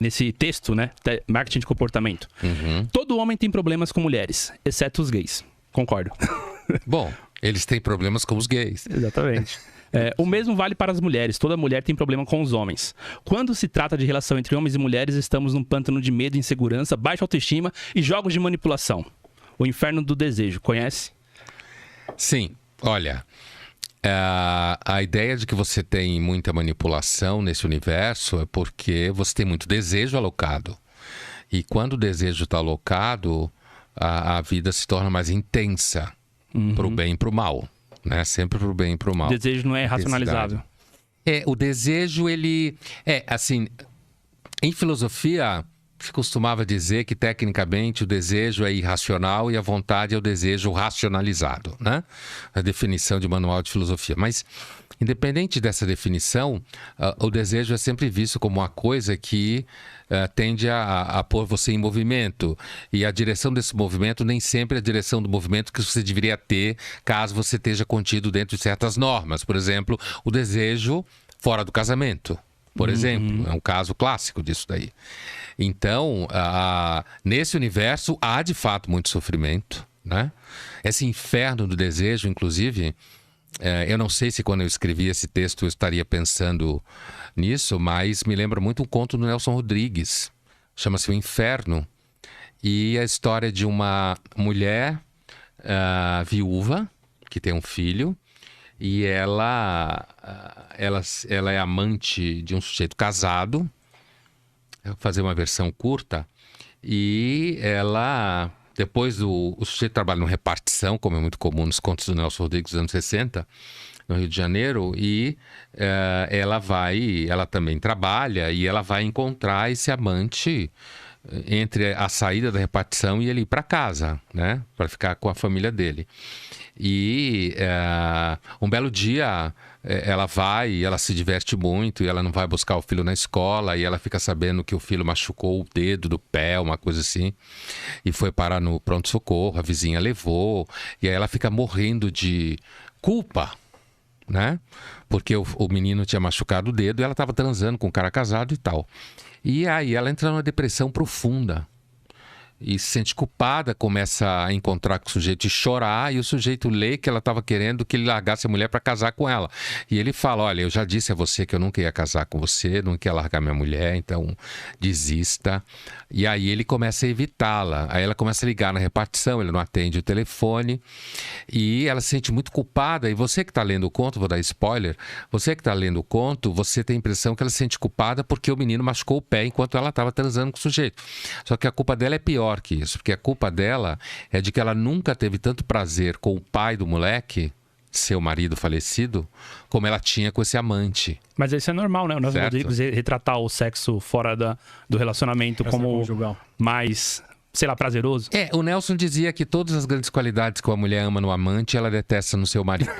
nesse texto, né? Marketing de comportamento. Todo homem tem problemas com mulheres, exceto os gays. Concordo. Bom, eles têm problemas com os gays. Exatamente. O mesmo vale para as mulheres. Toda mulher tem problema com os homens. Quando se trata de relação entre homens e mulheres, estamos num pântano de medo, insegurança, baixa autoestima e jogos de manipulação. O inferno do desejo. Conhece? Sim. Olha, a ideia de que você tem muita manipulação nesse universo é porque você tem muito desejo alocado. E quando o desejo está alocado, a vida se torna mais intensa, para o bem e para o mal. Né? Sempre pro bem e pro mal. O desejo não é racionalizável. O desejo, ele... assim, em filosofia, se costumava dizer que, tecnicamente, o desejo é irracional e a vontade é o desejo racionalizado, né? A definição de manual de filosofia. Mas, independente dessa definição, o desejo é sempre visto como uma coisa que tende a pôr você em movimento. E a direção desse movimento nem sempre é a direção do movimento que você deveria ter caso você esteja contido dentro de certas normas. Por exemplo, o desejo fora do casamento. Por exemplo, é um caso clássico disso daí. Então, nesse universo há de fato muito sofrimento, né? Esse inferno do desejo, inclusive, eu não sei se quando eu escrevi esse texto eu estaria pensando nisso, mas me lembra muito um conto do Nelson Rodrigues, chama-se O Inferno, e a história de uma mulher viúva que tem um filho, e ela é amante de um sujeito casado. Eu vou fazer uma versão curta. E ela, depois o sujeito trabalha numa repartição, como é muito comum nos contos do Nelson Rodrigues dos anos 60, no Rio de Janeiro, e ela também trabalha, e ela vai encontrar esse amante entre a saída da repartição e ele ir para casa, né? Para ficar com a família dele. E um belo dia ela vai e ela se diverte muito, e ela não vai buscar o filho na escola, e ela fica sabendo que o filho machucou o dedo do pé, uma coisa assim, e foi parar no pronto-socorro, a vizinha levou, e aí ela fica morrendo de culpa, né? Porque o menino tinha machucado o dedo e ela estava transando com um cara casado e tal. E aí ela entra numa depressão profunda e se sente culpada, começa a encontrar com o sujeito e chorar, e o sujeito lê que ela estava querendo que ele largasse a mulher para casar com ela. E ele fala: olha, eu já disse a você que eu nunca ia casar com você, nunca ia largar minha mulher, então desista. E aí ele começa a evitá-la. Aí ela começa a ligar na repartição, ele não atende o telefone, e ela se sente muito culpada. E você que está lendo o conto, vou dar spoiler, você que está lendo o conto, você tem a impressão que ela se sente culpada porque o menino machucou o pé enquanto ela estava transando com o sujeito. Só que a culpa dela é pior que isso, porque a culpa dela é de que ela nunca teve tanto prazer com o pai do moleque, seu marido falecido, como ela tinha com esse amante. Mas isso é normal, né? O Nelson Rodrigues retratar o sexo fora do relacionamento como conjugal, mais, sei lá, prazeroso. O Nelson dizia que todas as grandes qualidades que a mulher ama no amante, ela detesta no seu marido.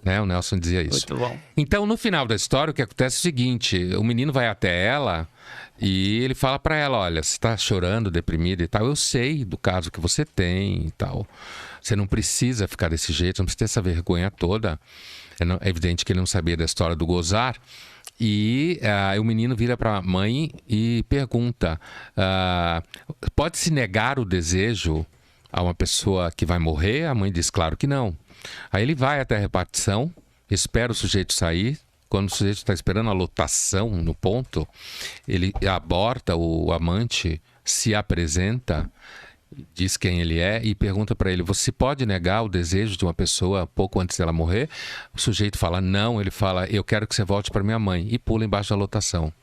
Né? O Nelson dizia isso. Muito bom. Então, no final da história, o que acontece é o seguinte: o menino vai até ela e ele fala pra ela: olha, você tá chorando, deprimida e tal, eu sei do caso que você tem e tal. Você não precisa ficar desse jeito, não precisa ter essa vergonha toda. É evidente que ele não sabia da história do gozar. E o menino vira para a mãe e pergunta: pode-se negar o desejo a uma pessoa que vai morrer? A mãe diz: claro que não. Aí ele vai até a repartição, espera o sujeito sair. Quando o sujeito está esperando a lotação no ponto, ele aborda o amante, se apresenta, diz quem ele é e pergunta para ele: você pode negar o desejo de uma pessoa pouco antes dela morrer? O sujeito fala não, ele fala: eu quero que você volte para minha mãe, e pula embaixo da lotação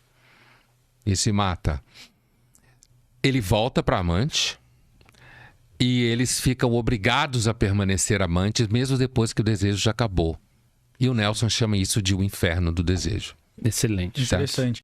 e se mata. Ele volta para a amante e eles ficam obrigados a permanecer amantes mesmo depois que o desejo já acabou. E o Nelson chama isso de o inferno do desejo. Excelente. Interessante.